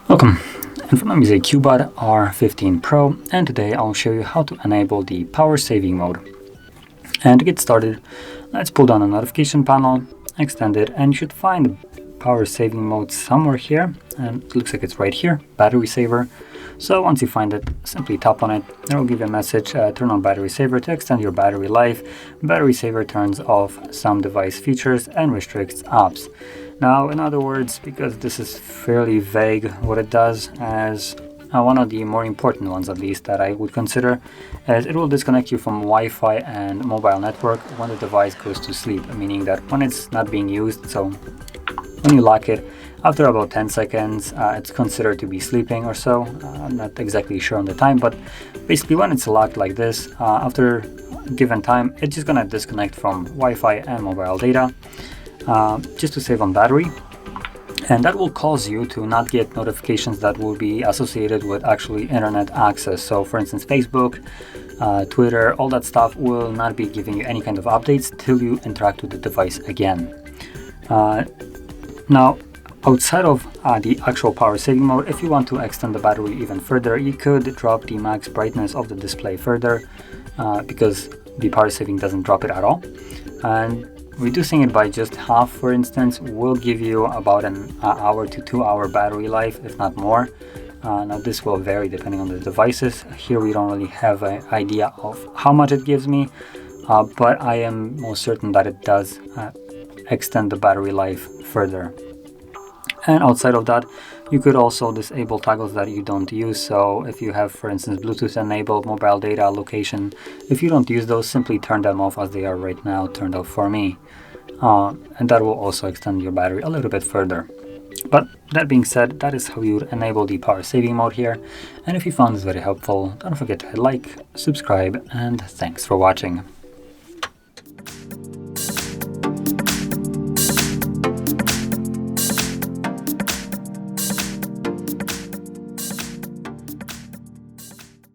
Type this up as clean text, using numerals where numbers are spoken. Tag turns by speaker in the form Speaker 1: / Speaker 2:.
Speaker 1: Welcome, in front of me is a CUBOT R15 Pro, and today I'll show you how to enable the power saving mode. And to get started, let's pull down the notification panel, extend it, and you should find the power saving mode somewhere here, and it looks like it's right here, battery saver. So once you find it, simply tap on it. It will give you a message, turn on battery saver to extend your battery life. Battery saver turns off some device features and restricts apps. Now, in other words, because this is fairly vague what it does, as one of the more important ones at least that I would consider, is it will disconnect you from Wi-Fi and mobile network when the device goes to sleep, meaning that when it's not being used, so when you lock it, after about 10 seconds, it's considered to be sleeping or so. I'm not exactly sure on the time, but basically when it's locked like this, after a given time, it's just gonna disconnect from Wi-Fi and mobile data, just to save on battery. And that will cause you to not get notifications that will be associated with actually internet access. So for instance, Facebook, Twitter, all that stuff will not be giving you any kind of updates till you interact with the device again. Now, outside of the actual power saving mode, if you want to extend the battery even further, you could drop the max brightness of the display further, because the power saving doesn't drop it at all. And reducing it by just half, for instance, will give you about an hour to 2 hour battery life, if not more. Now this will vary depending on the devices. Here we don't really have an idea of how much it gives me, but I am most certain that it does extend the battery life further. And outside of that, you could also disable toggles that you don't use. So if you have, for instance, Bluetooth enabled, mobile data, location, if you don't use those, simply turn them off as they are right now turned off for me. And that will also extend your battery a little bit further. But that being said, that is how you would enable the power saving mode here. And if you found this very helpful, don't forget to hit like, subscribe, and thanks for watching.